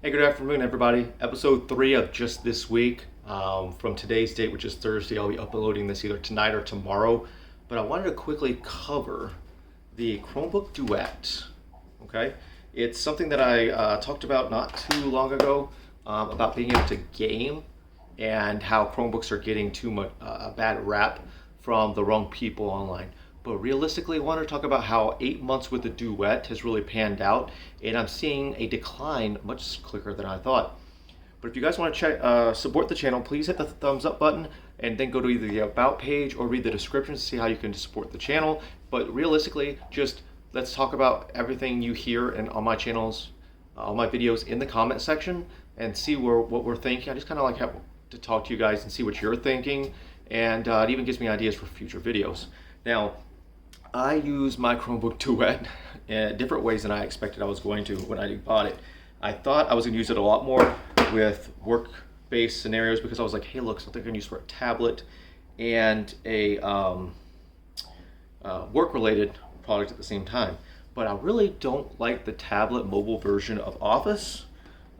Hey, good afternoon, everybody. Episode 3 of just this week. From today's date, which is Thursday, I'll be uploading this either tonight or tomorrow. But I wanted to quickly cover the Chromebook Duet. Okay, it's something that I talked about not too long ago about being able to game and how Chromebooks are getting too much a bad rap from the wrong people online. But realistically, I want to talk about how 8 months with the Duet has really panned out, and I'm seeing a decline much quicker than I thought. But if you guys want to check support the channel, please hit the thumbs up button and then go to either the about page or read the description to see how you can support the channel. But realistically, just let's talk about everything you hear and on my channels, all my videos in the comment section, and see what we're thinking. I just kind of like have to talk to you guys and see what you're thinking, and it even gives me ideas for future videos. Now, I use my Chromebook Duet in different ways than I expected I was going to when I bought it. I thought I was going to use it a lot more with work-based scenarios because I was like, hey, look, something I can use for a tablet and a work-related product at the same time. But I really don't like the tablet mobile version of Office,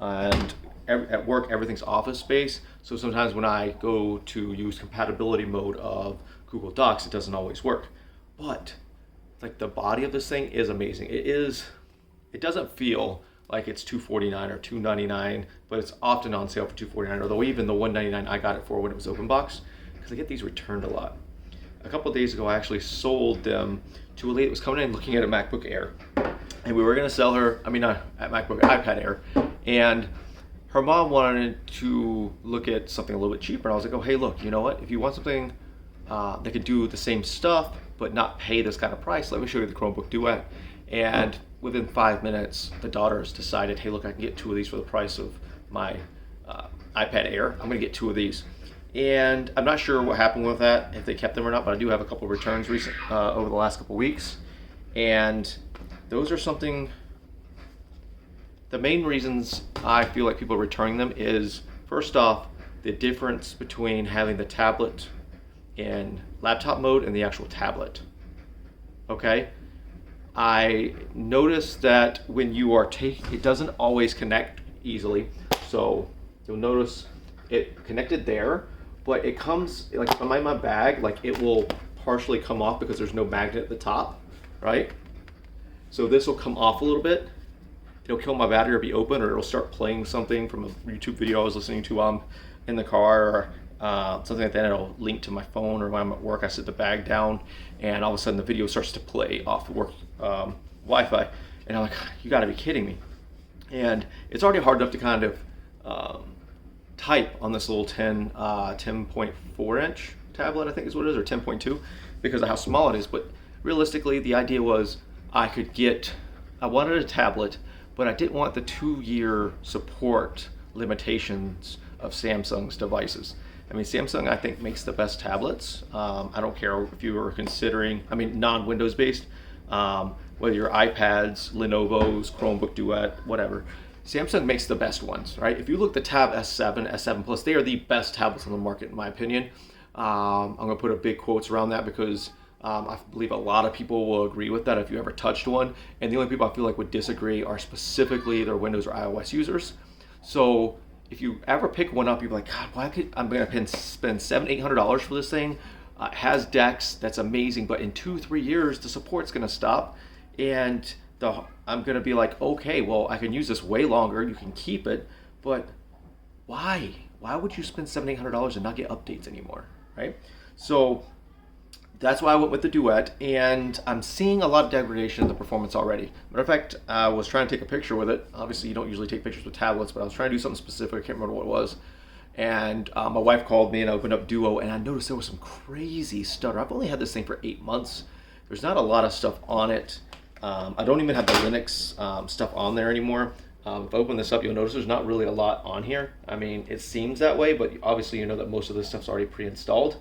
and at work everything's Office-based. So sometimes when I go to use compatibility mode of Google Docs, it doesn't always work. But like the body of this thing is amazing. It doesn't feel like it's $249 or $299, but it's often on sale for $249, although even the $199 I got it for when it was open box, because I get these returned a lot. A couple of days ago, I actually sold them to a lady that was coming in looking at a MacBook Air, and we were going to sell her, iPad Air, and her mom wanted to look at something a little bit cheaper, and I was like, oh, hey, look, you know what? If you want something that could do the same stuff, but not pay this kind of price, let me show you the Chromebook Duet. And within 5 minutes, the daughters decided, hey, look, I can get 2 of these for the price of my iPad Air. I'm gonna get 2 of these. And I'm not sure what happened with that, if they kept them or not, but I do have a couple of returns over the last couple of weeks. And those are something, the main reasons I feel like people are returning them is, first off, the difference between having the tablet in laptop mode and the actual tablet. Okay, I noticed that when you are it doesn't always connect easily. So you'll notice it connected there, but it comes like if I'm in my bag, like it will partially come off because there's no magnet at the top, right? So this will come off a little bit. It'll kill my battery or be open, or it'll start playing something from a YouTube video I was listening to in the car, or something like that. It'll link to my phone, or when I'm at work I set the bag down and all of a sudden the video starts to play off the work Wi-Fi, and I'm like, you gotta be kidding me. And it's already hard enough to kind of type on this little 10.4 inch tablet, I think is what it is, or 10.2, because of how small it is. But realistically, the idea was I wanted a tablet, but I didn't want the 2-year support limitations of Samsung's devices. I mean, Samsung, I think, makes the best tablets. I don't care if you are considering, non-Windows based, whether your iPads, Lenovo's, Chromebook Duet, whatever. Samsung makes the best ones, right? If you look at the Tab S7, S7 Plus, they are the best tablets on the market, in my opinion. I'm going to put a big quotes around that because I believe a lot of people will agree with that if you ever touched one. And the only people I feel like would disagree are specifically their Windows or iOS users. So if you ever pick one up, you're like, God, I'm going to spend $700-800 for this thing? It has DeX, that's amazing, but in 2-3 years, the support's going to stop, and I'm going to be like, okay, well, I can use this way longer, you can keep it, but why? Why would you spend $700-800 and not get updates anymore, right? So that's why I went with the Duet, and I'm seeing a lot of degradation in the performance already. Matter of fact, I was trying to take a picture with it. Obviously, you don't usually take pictures with tablets, but I was trying to do something specific. I can't remember what it was. And my wife called me and I opened up Duo, and I noticed there was some crazy stutter. I've only had this thing for 8 months. There's not a lot of stuff on it. I don't even have the Linux stuff on there anymore. If I open this up, you'll notice there's not really a lot on here. I mean, it seems that way, but obviously you know that most of this stuff's already pre-installed.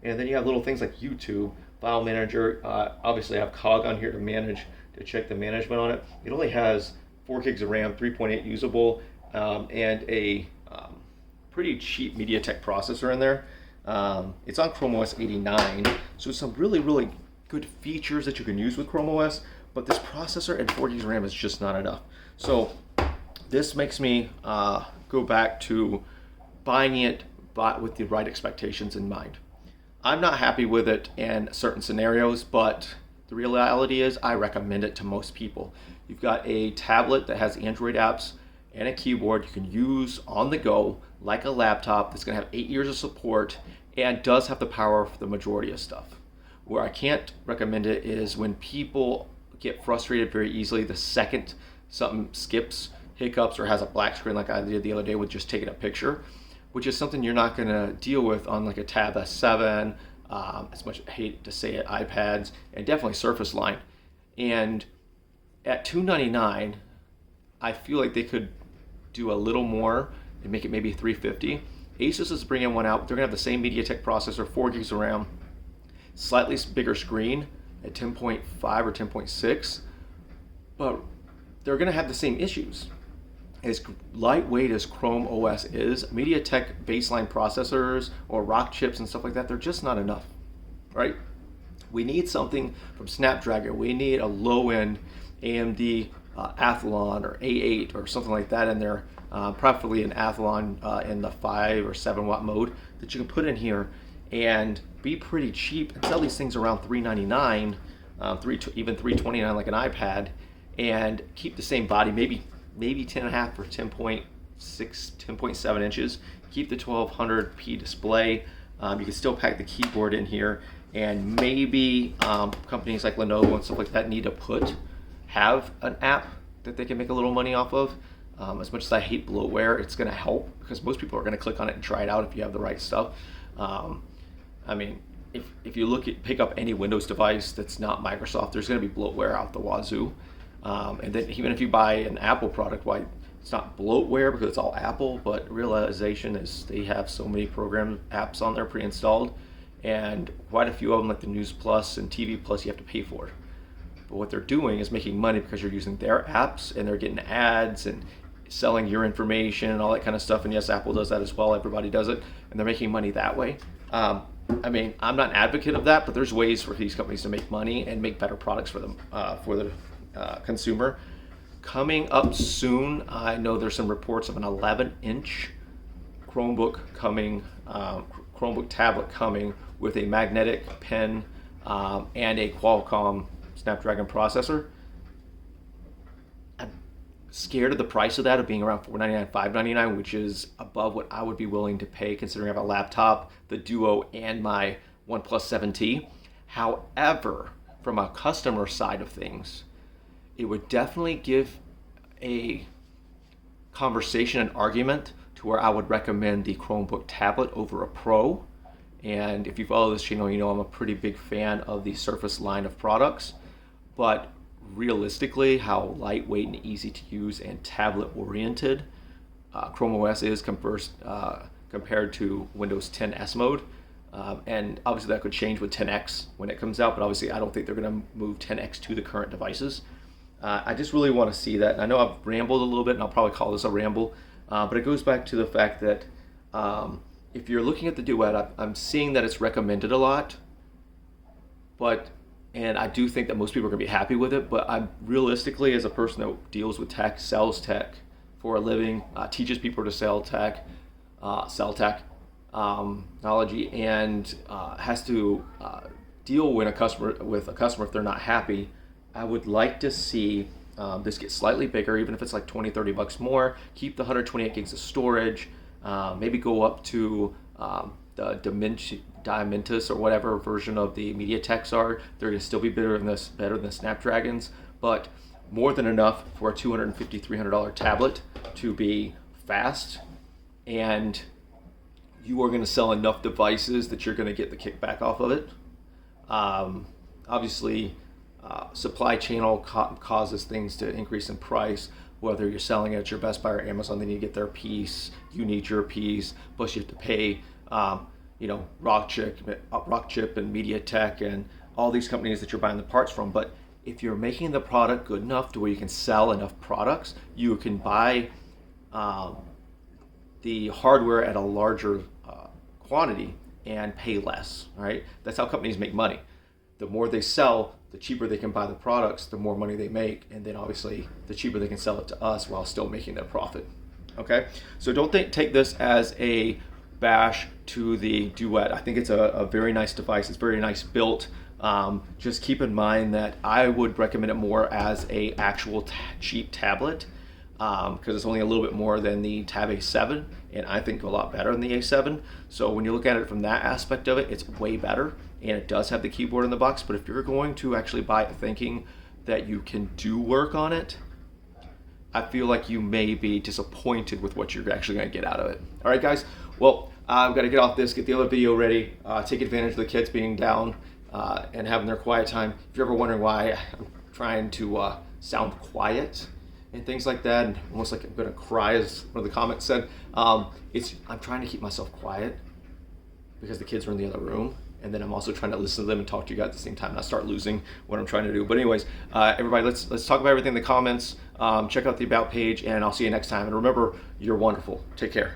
And then you have little things like YouTube, File Manager. Obviously I have COG on here to check the management on it. It only has 4 gigs of RAM, 3.8 usable, and a pretty cheap MediaTek processor in there. It's on Chrome OS 89, so some really, really good features that you can use with Chrome OS, but this processor and 4 gigs of RAM is just not enough. So This makes me go back to buying it but with the right expectations in mind. I'm not happy with it in certain scenarios, but the reality is I recommend it to most people. You've got a tablet that has Android apps and a keyboard you can use on the go like a laptop that's going to have 8 years of support and does have the power for the majority of stuff. Where I can't recommend it is when people get frustrated very easily the second something skips, hiccups, or has a black screen like I did the other day with just taking a picture, which is something you're not going to deal with on like a Tab S7, as much as I hate to say it, iPads, and definitely Surface Line. And at $299, I feel like they could do a little more and make it maybe $350. Asus is bringing one out. They're going to have the same MediaTek processor, 4 gigs of RAM, slightly bigger screen at 10.5 or 10.6, but they're going to have the same issues. As lightweight as Chrome OS is, MediaTek baseline processors or Rock chips and stuff like that, they're just not enough, right? We need something from Snapdragon. We need a low-end AMD Athlon or A8 or something like that in there, preferably an Athlon in the 5 or 7 watt mode that you can put in here and be pretty cheap and sell these things around $399, even $329 like an iPad, and keep the same body, maybe 10.5 or 10.6, 10.7 inches. Keep the 1200p display. You can still pack the keyboard in here, and maybe companies like Lenovo and stuff like that need to have an app that they can make a little money off of. As much as I hate bloatware, it's going to help because most people are going to click on it and try it out if you have the right stuff. I mean, if you pick up any Windows device that's not Microsoft, there's going to be bloatware out the wazoo. And then even if you buy an Apple product, why it's not bloatware because it's all Apple, but realization is they have so many program apps on there pre-installed, and quite a few of them like the News Plus and TV Plus you have to pay for. But what they're doing is making money because you're using their apps and they're getting ads and selling your information and all that kind of stuff. And yes, Apple does that as well. Everybody does it, and they're making money that way. I mean, I'm not an advocate of that, but there's ways for these companies to make money and make better products for them, for the consumer. Coming up soon, I know there's some reports of an 11-inch Chromebook coming, Chromebook tablet coming with a magnetic pen and a Qualcomm Snapdragon processor. I'm scared of the price of that, of being around $499, $599, which is above what I would be willing to pay considering I have a laptop, the Duo, and my OnePlus 7T. However, from a customer side of things, it would definitely give a conversation and argument to where I would recommend the Chromebook tablet over a Pro. And if you follow this channel, you know I'm a pretty big fan of the Surface line of products. But realistically, how lightweight and easy to use and tablet oriented Chrome OS is compared to Windows 10 S mode. And obviously that could change with 10X when it comes out, but obviously I don't think they're going to move 10X to the current devices. I just really want to see that. And I know I've rambled a little bit, and I'll probably call this a ramble, but it goes back to the fact that if you're looking at the Duet, I'm seeing that it's recommended a lot, and I do think that most people are going to be happy with it, but I'm realistically, as a person that deals with tech, sells tech for a living, teaches people to sell technology, and has to deal with a customer if they're not happy. I would like to see this get slightly bigger, even if it's like $20-$30 more. Keep the 128 gigs of storage. Maybe go up to the Dimentus or whatever version of the MediaTeks are. They're going to still be better than the Snapdragons, but more than enough for a $250, $300 tablet to be fast, and you are going to sell enough devices that you're going to get the kickback off of it. Obviously, supply channel causes things to increase in price. Whether you're selling it at your Best Buy or Amazon, they need to get their piece. You need your piece. Plus, you have to pay, Rock Chip and MediaTek and all these companies that you're buying the parts from. But if you're making the product good enough to where you can sell enough products, you can buy the hardware at a larger quantity and pay less. Right? That's how companies make money. The more they sell, the cheaper they can buy the products, the more money they make, and then obviously the cheaper they can sell it to us while still making their profit. Okay, so don't take this as a bash to the Duet. I think it's a very nice device. It's very nice built. Just keep in mind that I would recommend it more as a actual cheap tablet, because it's only a little bit more than the Tab A7, and I think a lot better than the A7. So when you look at it from that aspect of it, it's way better, and it does have the keyboard in the box. But if you're going to actually buy it thinking that you can do work on it, I feel like you may be disappointed with what you're actually going to get out of it. All right, guys. Well, I've got to get off this, get the other video ready, take advantage of the kids being down and having their quiet time. If you're ever wondering why I'm trying to sound quiet and things like that, and almost like I'm gonna cry, as one of the comments said, I'm trying to keep myself quiet because the kids are in the other room, and then I'm also trying to listen to them and talk to you guys at the same time, and I start losing what I'm trying to do. But anyways, everybody, let's talk about everything in the comments. Check out the About page, and I'll see you next time. And remember, you're wonderful. Take care.